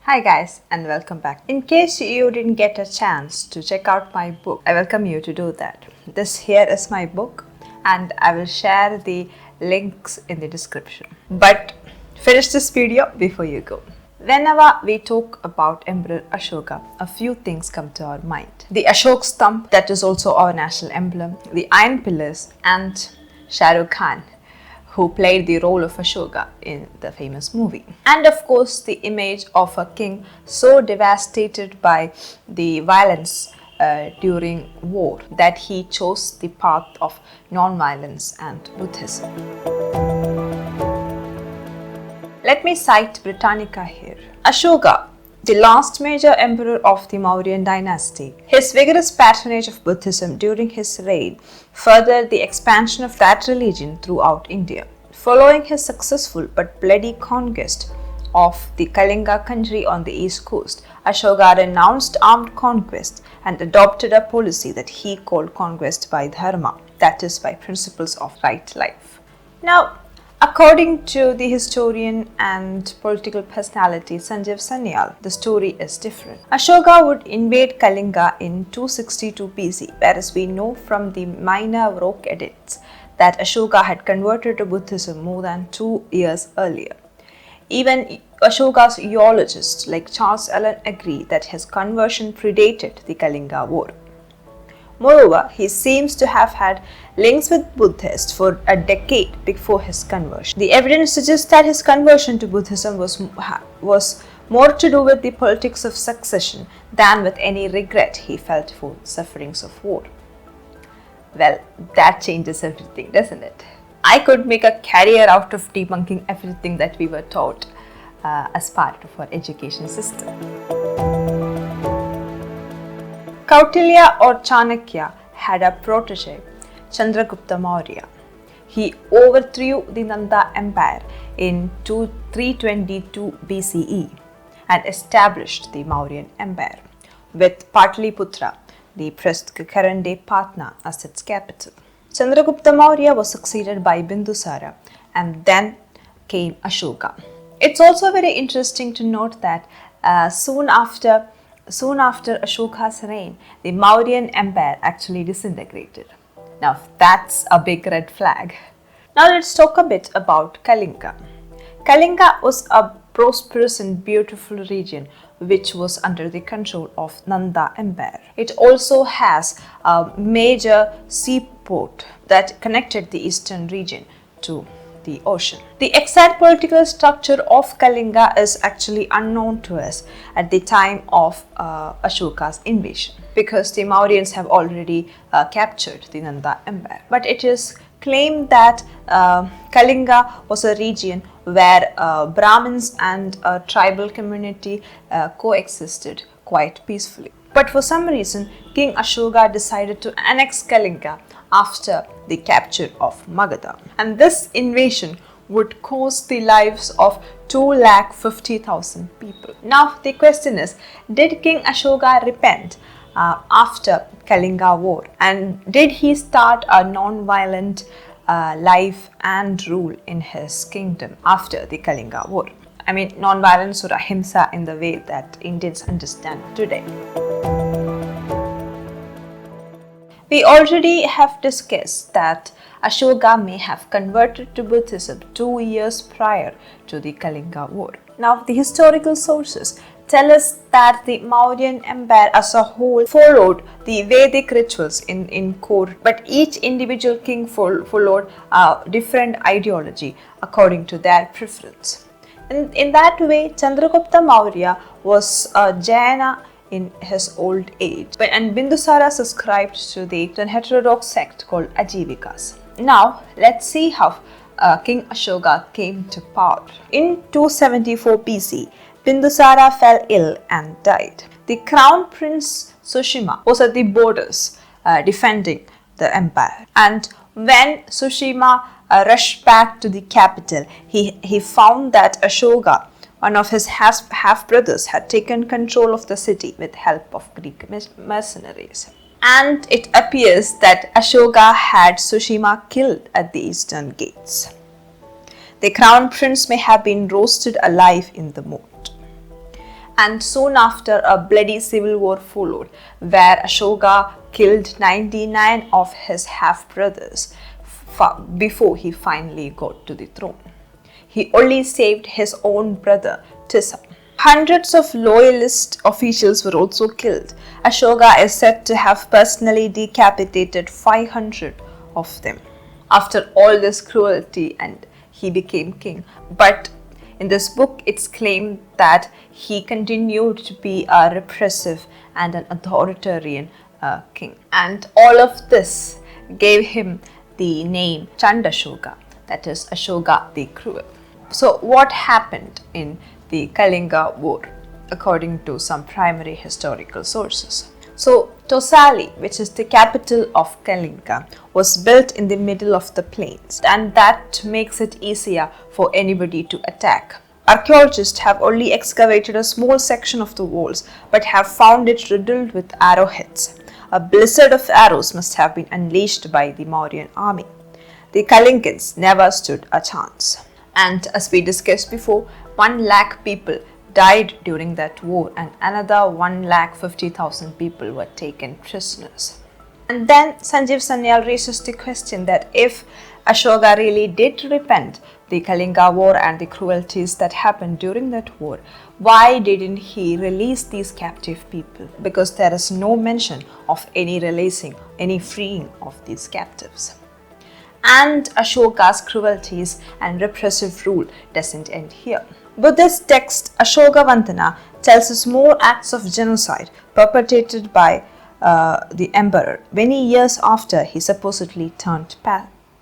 Hi guys and welcome back. In case you didn't get a chance to check out my book, I welcome you to do that. This here is my book and I will share the links in the description. But finish this video before you go. Whenever we talk about Emperor Ashoka, a few things come to our mind. The Ashok stump, that is also our national emblem, the iron pillars, and Shah Rukh Khan, who played the role of Ashoka in the famous movie. And of course, the image of a king so devastated by the violence during war that he chose the path of non-violence and Buddhism. Let me cite Britannica here. Ashoka, the last major emperor of the Mauryan dynasty, his vigorous patronage of Buddhism during his reign furthered the expansion of that religion throughout India. Following his successful but bloody conquest of the Kalinga country on the east coast, Ashoka renounced armed conquest and adopted a policy that he called conquest by dharma, that is, by principles of right life. Now, according to the historian and political personality Sanjeev Sanyal, the story is different. Ashoka would invade Kalinga in 262 BC, whereas we know from the minor rock edicts that Ashoka had converted to Buddhism more than 2 years earlier. Even Ashoka's eulogists like Charles Allen agree that his conversion predated the Kalinga War. Moreover, he seems to have had links with Buddhists for a decade before his conversion. The evidence suggests that his conversion to Buddhism was more to do with the politics of succession than with any regret he felt for sufferings of war. Well, that changes everything, doesn't it? I could make a career out of debunking everything that we were taught as part of our education system. Kautilya or Chanakya had a protege, Chandragupta Maurya. He overthrew the Nanda Empire in 322 BCE and established the Mauryan Empire with Pataliputra, the present current-day Patna, as its capital. Chandragupta Maurya was succeeded by Bindusara and then came Ashoka. It's also very interesting to note that soon after Ashoka's reign, the Mauryan Empire actually disintegrated. Now that's a big red flag. Now let's talk a bit about Kalinga. Kalinga was a prosperous and beautiful region which was under the control of Nanda Empire. It also has a major seaport that connected the eastern region to the ocean. The exact political structure of Kalinga is actually unknown to us at the time of Ashoka's invasion, because the Mauryans have already captured the Nanda Empire. But it is claimed that Kalinga was a region where Brahmins and a tribal community coexisted quite peacefully. But for some reason, King Ashoka decided to annex Kalinga after the capture of Magadha. And this invasion would cost the lives of 250,000 people. Now the question is, did King Ashoka repent after Kalinga War? And did he start a non-violent life and rule in his kingdom after the Kalinga War? I mean, non-violence or ahimsa in the way that Indians understand today. We already have discussed that Ashoka may have converted to Buddhism 2 years prior to the Kalinga War. Now, the historical sources tell us that the Mauryan Empire as a whole followed the Vedic rituals in core, but each individual king followed a different ideology according to their preference. And in that way, Chandragupta Maurya was a Jaina in his old age, and Bindusara subscribed to the heterodox sect called Ajivikas. Now, let's see how King Ashoka came to power. In 274 BC, Bindusara fell ill and died. The crown prince Sushima was at the borders defending the empire, and when Sushima rushed back to the capital, he found that Ashoka, one of his half-brothers, had taken control of the city with help of Greek mercenaries. And it appears that Ashoka had Sushima killed at the eastern gates. The crown prince may have been roasted alive in the moat. And soon after, a bloody civil war followed, where Ashoka killed 99 of his half-brothers before he finally got to the throne. He only saved his own brother, Tissa. Hundreds of loyalist officials were also killed. Ashoka is said to have personally decapitated 500 of them. After all this cruelty, and he became king. But in this book, it's claimed that he continued to be a repressive and an authoritarian king. And all of this gave him the name Chandashoka, that is Ashoka the Cruel. So what happened in the Kalinga War, according to some primary historical sources? So Tosali, which is the capital of Kalinga, was built in the middle of the plains, and that makes it easier for anybody to attack. Archaeologists have only excavated a small section of the walls, but have found it riddled with arrowheads. A blizzard of arrows must have been unleashed by the Mauryan army. The Kalingans never stood a chance. And as we discussed before, 1 lakh people died during that war, and another 1,50,000 people were taken prisoners. And then Sanjeev Sanyal raises the question that if Ashoka really did repent the Kalinga war and the cruelties that happened during that war, why didn't he release these captive people? Because there is no mention of any releasing, any freeing of these captives. And Ashoka's cruelties and repressive rule doesn't end here. Buddhist text Ashoka Vandana tells us more acts of genocide perpetrated by the emperor many years after he supposedly turned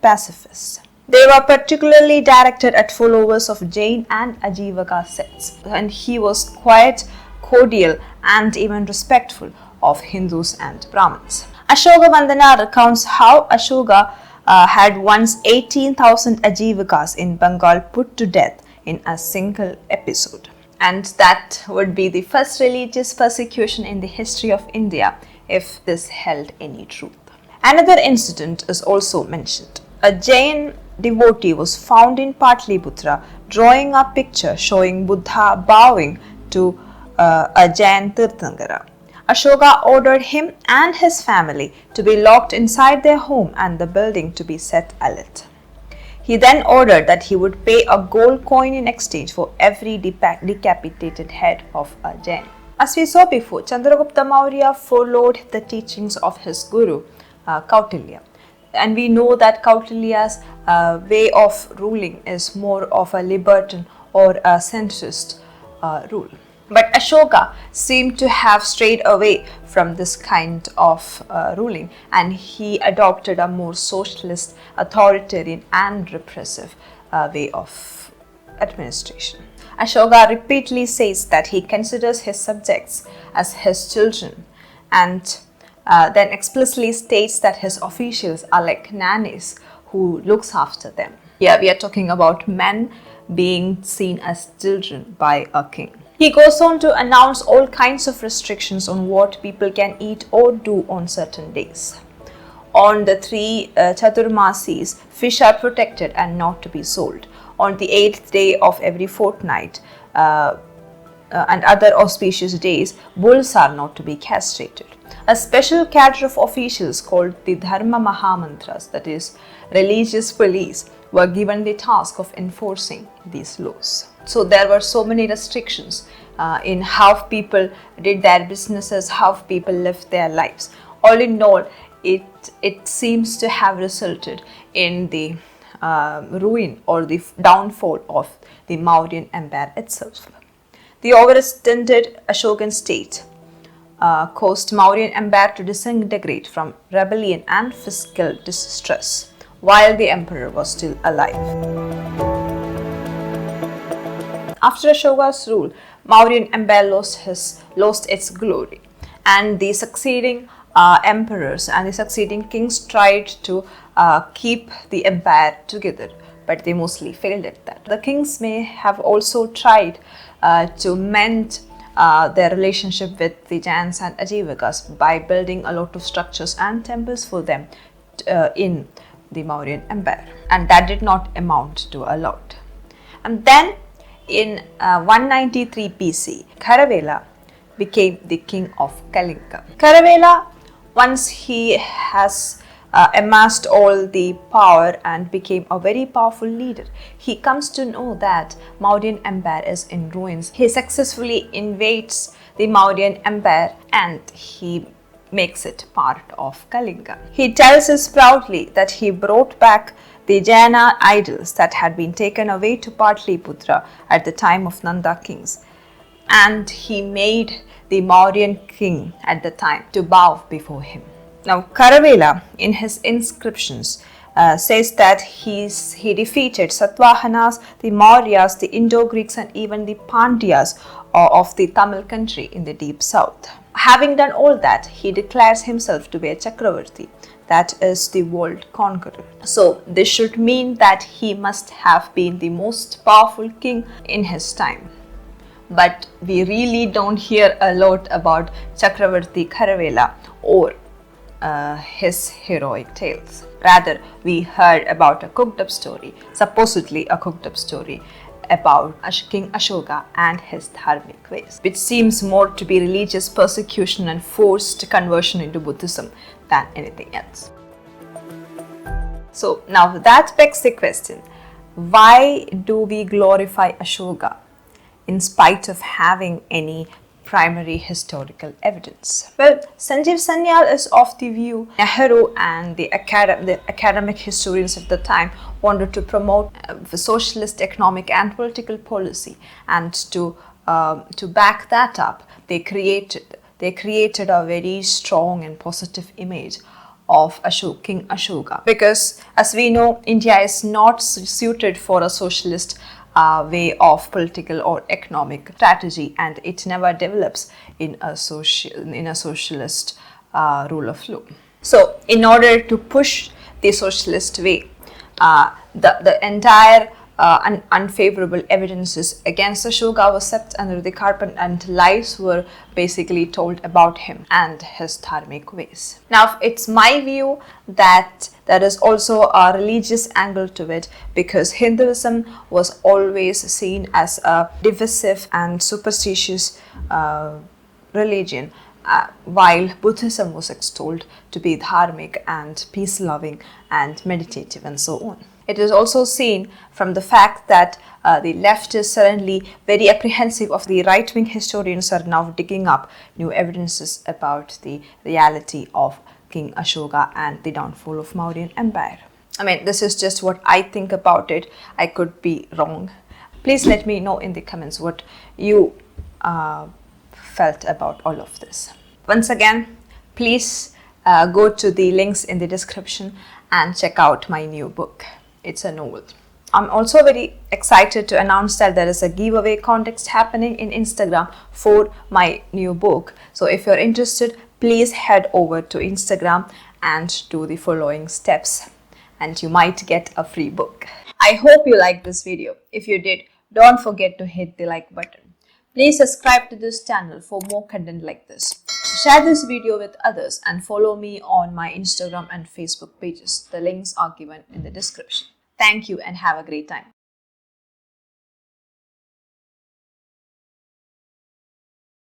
pacifist. They were particularly directed at followers of Jain and Ajivaka sects, and he was quite cordial and even respectful of Hindus and Brahmins. Ashoka Vandana recounts how Ashoka had once 18,000 Ajivakas in Bengal put to death in a single episode. And that would be the first religious persecution in the history of India if this held any truth. Another incident is also mentioned. A Jain devotee was found in Patliputra drawing a picture showing Buddha bowing to a Jain Tirthankara. Ashoka ordered him and his family to be locked inside their home and the building to be set alight. He then ordered that he would pay a gold coin in exchange for every decapitated head of a Jain. As we saw before, Chandragupta Maurya followed the teachings of his guru, Kautilya. And we know that Kautilya's way of ruling is more of a libertine or a centrist rule. But Ashoka seemed to have strayed away from this kind of ruling, and he adopted a more socialist, authoritarian and repressive way of administration. Ashoka repeatedly says that he considers his subjects as his children, and then explicitly states that his officials are like nannies who looks after them. Here we are talking about men being seen as children by a king. He goes on to announce all kinds of restrictions on what people can eat or do on certain days. On the 3 Chaturmasis, fish are protected and not to be sold. On the 8th day of every fortnight and other auspicious days, bulls are not to be castrated. A special cadre of officials called the Dharma Mahamantras, that is, religious police, were given the task of enforcing these laws. So there were so many restrictions in how people did their businesses, how people lived their lives. All in all, it seems to have resulted in the ruin or the downfall of the Mauryan Empire itself. The overextended Ashokan state caused Mauryan Empire to disintegrate from rebellion and fiscal distress while the emperor was still alive. After Ashoka's rule, Mauryan Empire lost its glory, and the succeeding emperors and the succeeding kings tried to keep the empire together, but they mostly failed at that. The kings may have also tried to mend their relationship with the Jains and Ajivakas by building a lot of structures and temples for them in the Mauryan Empire, and that did not amount to a lot. And then In 193 BC, Kharavela became the king of Kalinga. Kharavela, once he has amassed all the power and became a very powerful leader, he comes to know that Mauryan Empire is in ruins. He successfully invades the Mauryan Empire and he makes it part of Kalinga. He tells us proudly that he brought back the Jaina idols that had been taken away to Patliputra at the time of Nanda kings, and he made the Mauryan king at the time to bow before him. Now, Kharavela, in his inscriptions, says that he defeated Satvahanas, the Mauryas, the Indo-Greeks, and even the Pandyas of the Tamil country in the deep south. Having done all that, he declares himself to be a Chakravarti, that is the world conqueror. So this should mean that he must have been the most powerful king in his time. But we really don't hear a lot about Chakravarti Kharavela or his heroic tales. Rather, we heard about a cooked up story, supposedly a cooked up story, about King Ashoka and his dharmic ways, which seems more to be religious persecution and forced conversion into Buddhism than anything else. So now that begs the question, why do we glorify Ashoka in spite of having any primary historical evidence? Well, Sanjeev Sanyal is of the view Nehru and the academic historians of the time wanted to promote socialist economic and political policy, and to back that up, they created a very strong and positive image of King Ashoka, because as we know, India is not suited for a socialist way of political or economic strategy, and it never develops in a socialist rule of law. So in order to push the socialist way, the entire unfavorable evidences against Ashoka was swept under the carpet, and lies were basically told about him and his dharmic ways. Now, it's my view that there is also a religious angle to it, because Hinduism was always seen as a divisive and superstitious religion, while Buddhism was extolled to be dharmic and peace-loving and meditative and so on. It is also seen from the fact that the left is suddenly very apprehensive of the right-wing historians are now digging up new evidences about the reality of King Ashoka and the downfall of Mauryan Empire. I mean, this is just what I think about it. I could be wrong. Please let me know in the comments what you felt about all of this. Once again, please go to the links in the description and check out my new book. It's a novel. I'm also very excited to announce that there is a giveaway contest happening in Instagram for my new book. So if you're interested, please head over to Instagram and do the following steps, and you might get a free book. I hope you liked this video. If you did, don't forget to hit the like button. Please subscribe to this channel for more content like this. Share this video with others and follow me on my Instagram and Facebook pages. The links are given in the description. Thank you and have a great time.